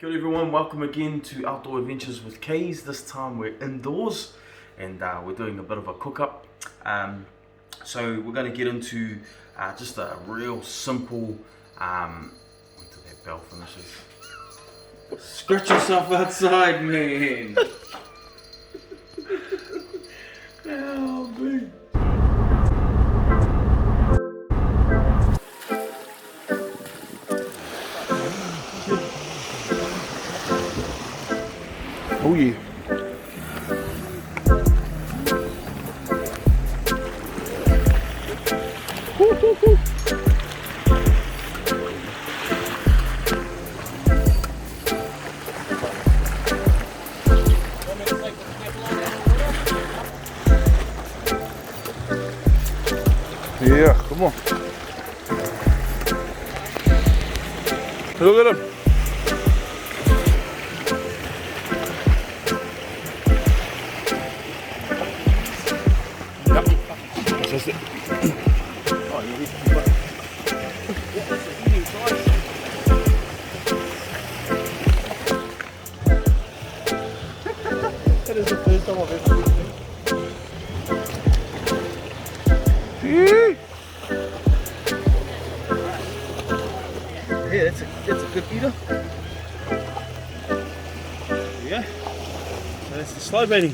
Good everyone, welcome again to Outdoor Adventures with Keys. This time we're indoors and we're doing a bit of a cook up. So we're going to get into just a real simple, wait till that bell finishes. Scratch yourself outside, man. Oh, big. Oh yeah. Woo, woo, woo. Yeah, come on. Look at him. That's it. Oh, you need to keep up. What is it eating twice? That is the first time I've ever seen it. Yeah, that's a good eater. Yeah. So that's the slow baiting.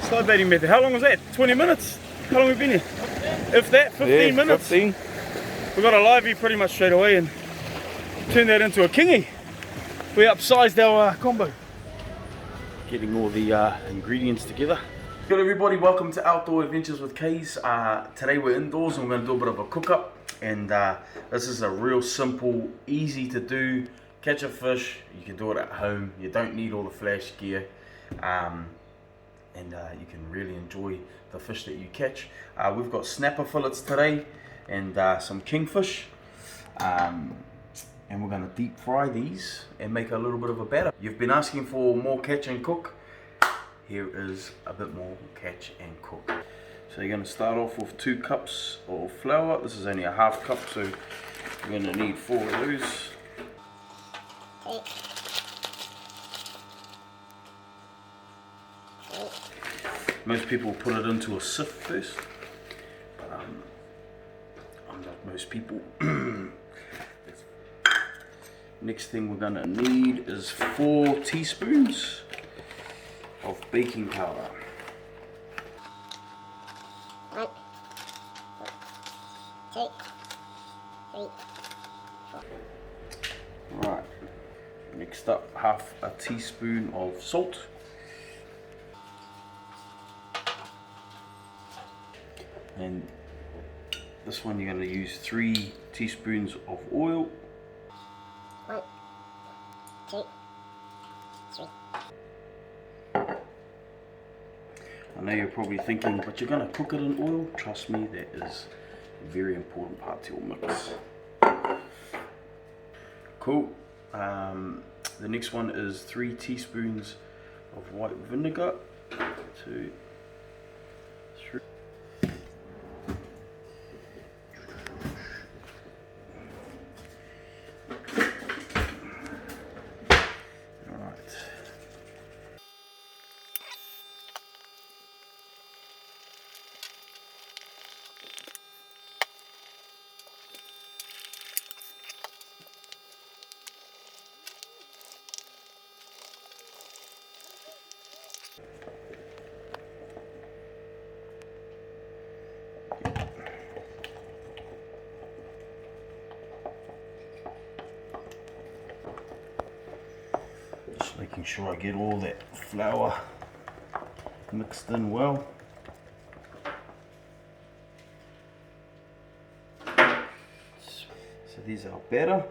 Slow baiting method. How long was that? 20 minutes? How long have we been here? If that, 15 minutes. 15. We got a livey pretty much straight away and turned that into a kingy. We upsized our combo. Getting all the ingredients together. Good everybody, welcome to Outdoor Adventures with Keys. Today we're indoors and we're going to do a bit of a cook up. And this is a real simple, easy to do. Catch a fish, you can do it at home. You don't need all the flash gear. And you can really enjoy the fish that you catch. We've got snapper fillets today and some kingfish. And we're going to deep fry these and make a little bit of a batter. You've been asking for more catch and cook. Here is a bit more catch and cook. So you're going to start off with 2 cups of flour. This is only a half cup, so you're going to need 4 of those. Most people put it into a sieve first, but I'm not most people. Next thing we're going to need is 4 teaspoons of baking powder. Right, next up, half a teaspoon of salt. And this one you're going to use 3 teaspoons of oil. 1, 2, 3. I know you're probably thinking, but you're going to cook it in oil. Trust me, that is a very important part to your mix. Cool. The next one is 3 teaspoons of white vinegar. 2, 3. Just making sure I get all that flour mixed in well. So these are batter.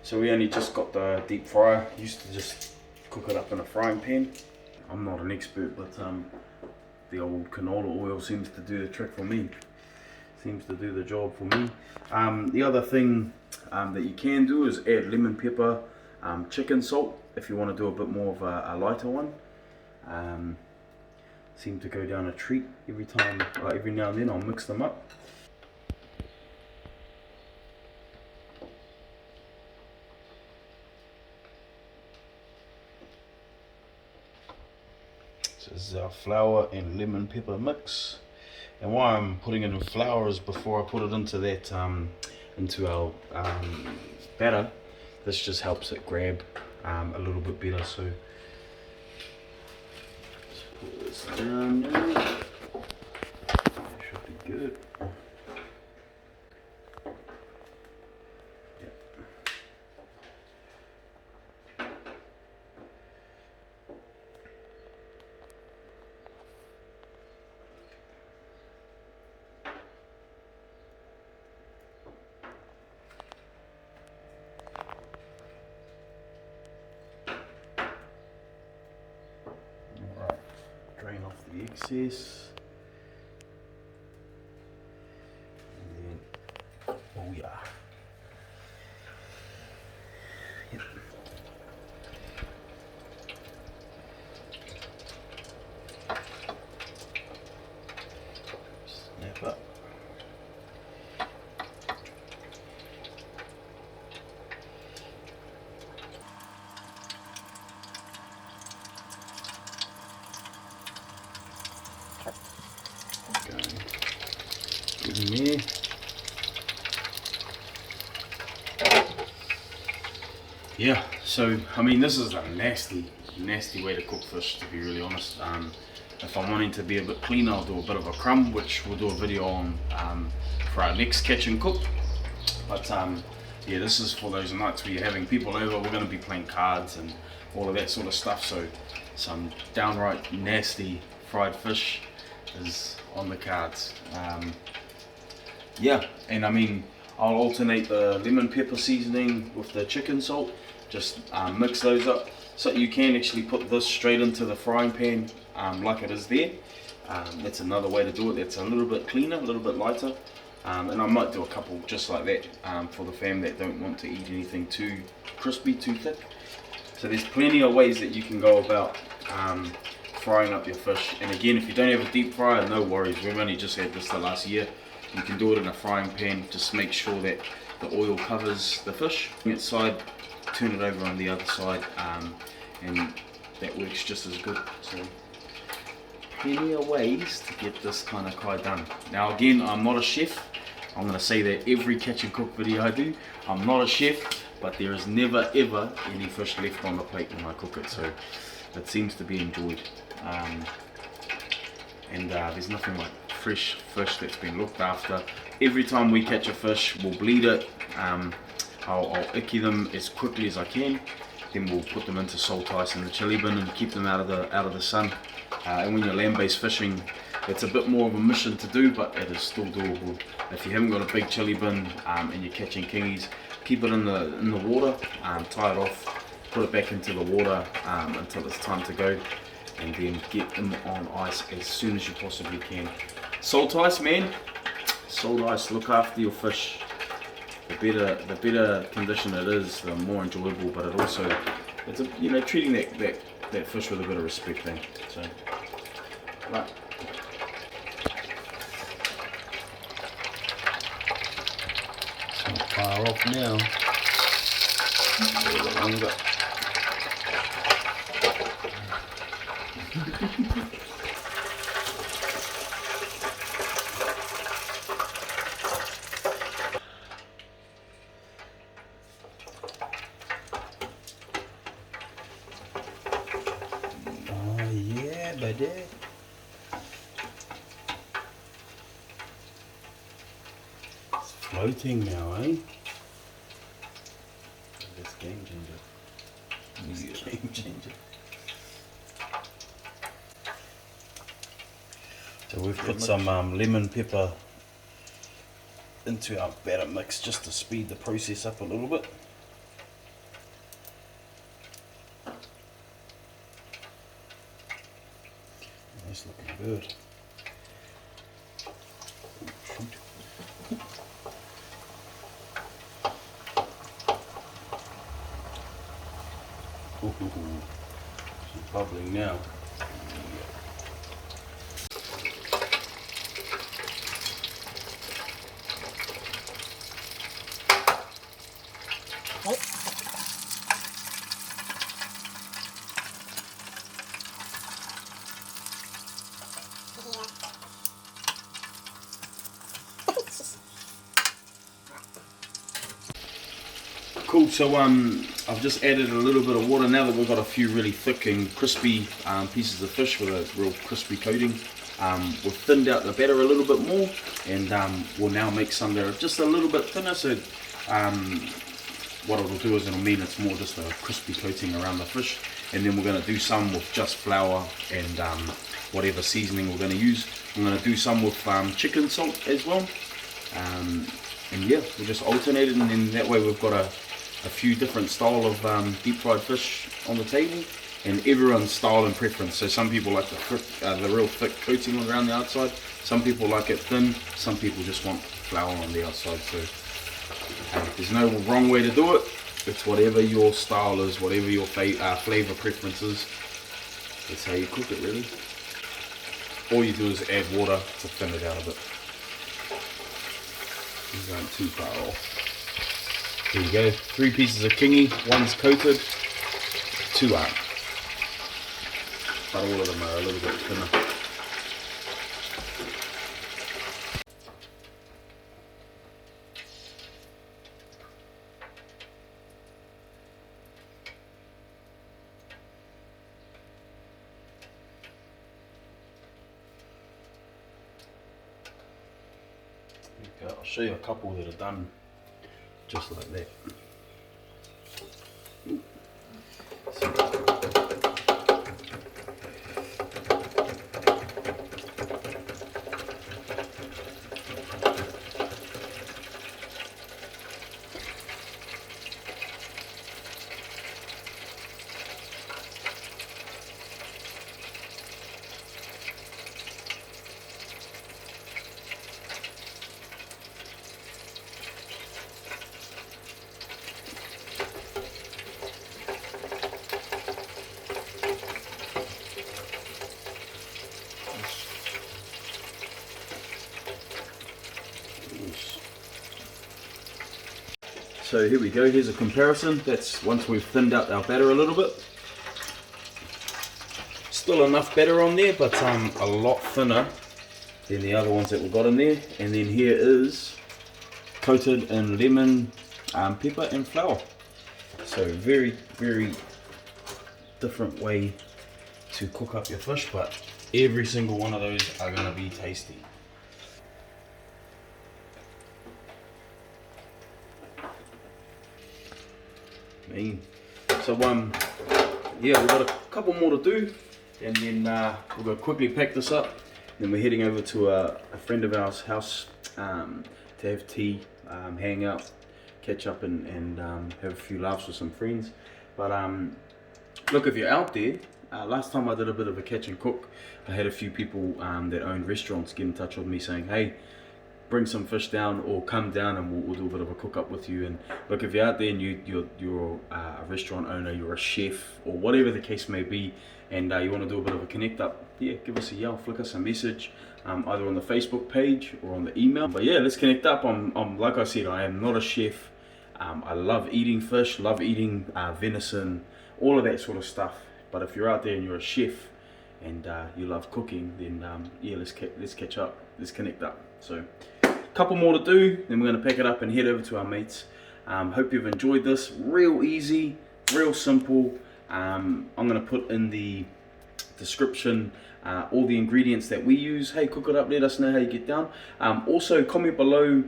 So we only just got the deep fryer. Used to just cook it up in a frying pan. I'm not an expert, but the old canola oil seems to do the trick for me. Seems to do the job for me. The other thing that you can do is add lemon pepper, chicken salt if you want to do a bit more of a lighter one. seem to go down a treat every time, every now and then I'll mix them up. This is our flour and lemon pepper mix, and why I'm putting it in flour is before I put it into that into our batter, this just helps it grab a little bit better. So just put this down now. That should be good. Drain off the excess, and then, oh yeah, yep. Snap up. In there. Yeah, so I mean this is a nasty way to cook fish, to be really honest. If I'm wanting to be a bit cleaner, I'll do a bit of a crumb, which we'll do a video on for our next catch and cook. But yeah, this is for those nights where you're having people over. We're going to be playing cards and all of that sort of stuff, so some downright nasty fried fish is on the cards. Yeah, and I mean I'll alternate the lemon pepper seasoning with the chicken salt, just mix those up, so you can actually put this straight into the frying pan like it is there. That's another way to do it. That's a little bit cleaner, a little bit lighter, and I might do a couple just like that for the fam that don't want to eat anything too crispy, too thick. So there's plenty of ways that you can go about frying up your fish. And again, if you don't have a deep fryer, no worries, we've only just had this the last year. You can do it in a frying pan. Just make sure that the oil covers the fish. On its side, turn it over on the other side, and that works just as good. So plenty of ways to get this kind of kai done. Now again, I'm not a chef. I'm going to say that every catch and cook video I do. I'm not a chef, but there is never ever any fish left on the plate when I cook it. So it seems to be enjoyed. And there's nothing like fresh fish that's been looked after. Every time we catch a fish, we'll bleed it. I'll icky them as quickly as I can. Then we'll put them into salt ice in the chili bin and keep them out of the sun. And when you're land-based fishing, it's a bit more of a mission to do, but it is still doable. If you haven't got a big chili bin and you're catching kingies, keep it in the water, tie it off, put it back into the water until it's time to go, and then get them on ice as soon as you possibly can. Salt ice, man. Salt ice, look after your fish. The better condition it is, the more enjoyable, but it also, it's treating that fish with a bit of respect then. So, right. It's not far off now. A little longer. Oh yeah, buddy. It's floating now, eh? This game changer. This game changer. So we've put some lemon pepper into our batter mix just to speed the process up a little bit. That's looking good. Ooh, she's bubbling now. Cool, so I've just added a little bit of water now that we've got a few really thick and crispy pieces of fish with a real crispy coating. We've thinned out the batter a little bit more, and we'll now make some that are just a little bit thinner, so what it'll do is it'll mean it's more just a crispy coating around the fish. And then we're going to do some with just flour and whatever seasoning we're going to use. I'm going to do some with chicken salt as well. And yeah, we'll just alternate it, and then that way we've got a few different style of deep fried fish on the table, and everyone's style and preference. So some people like the real thick coating around the outside, some people like it thin, some people just want flour on the outside. So there's no wrong way to do it. It's whatever your style is, whatever your flavor preference is. That's how you cook it, really. All you do is add water to thin it out a bit. These aren't too far off. There you go, 3 pieces of kingy, one's coated, 2 aren't. But all of them are a little bit thinner. Okay, I'll show you a couple that are done just like that. So here we go, here's a comparison. That's once we've thinned out our batter a little bit. Still enough batter on there, but a lot thinner than the other ones that we've got in there. And then here is coated in lemon, pepper and flour. So very, very different way to cook up your fish, but every single one of those are going to be tasty. So yeah, we've got a couple more to do, and then we're going to quickly pack this up. Then we're heading over to a friend of ours house to have tea, hang out, catch up and have a few laughs with some friends. But look, if you're out there, last time I did a bit of a catch and cook, I had a few people that owned restaurants get in touch with me saying, hey, bring some fish down or come down and we'll do a bit of a cook up with you. And look, if you're out there and you're a restaurant owner, you're a chef or whatever the case may be, and you want to do a bit of a connect up, yeah, give us a yell, flick us a message, either on the Facebook page or on the email. But yeah, let's connect up. I'm like I said, I am not a chef. I love eating fish, love eating venison, all of that sort of stuff. But if you're out there and you're a chef and you love cooking, then yeah, let's catch up, let's connect up. So couple more to do, then we're going to pack it up and head over to our mates. Hope you've enjoyed this. Real easy, real simple. I'm going to put in the description all the ingredients that we use. Hey, cook it up, let us know how you get down. Also comment below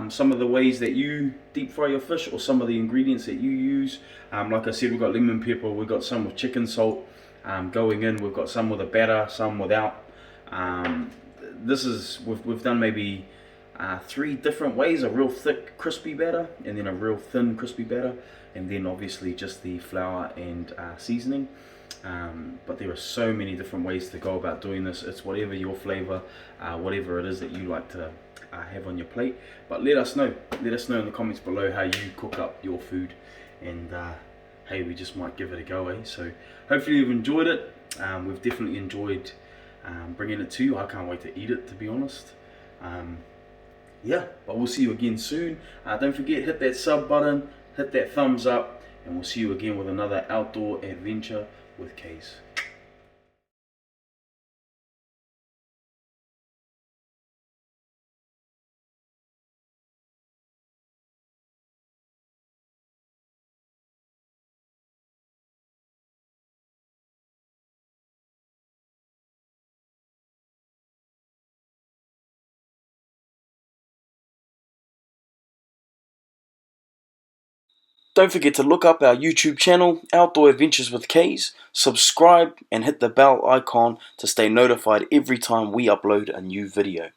some of the ways that you deep fry your fish or some of the ingredients that you use. Like I said, we've got lemon pepper, we've got some with chicken salt going in, we've got some with a batter, some without. This is, we've done maybe 3 different ways: a real thick crispy batter, and then a real thin crispy batter, and then obviously just the flour and seasoning. But there are so many different ways to go about doing this. It's whatever your flavor, whatever it is that you like to have on your plate. But let us know in the comments below how you cook up your food, and hey, we just might give it a go, eh? So hopefully you've enjoyed it. We've definitely enjoyed bringing it to you. I can't wait to eat it, to be honest. Yeah, but we'll see you again soon. Don't forget, hit that sub button, hit that thumbs up, and we'll see you again with another outdoor adventure with Case. Don't forget to look up our YouTube channel, Outdoor Adventures with Keys, subscribe and hit the bell icon to stay notified every time we upload a new video.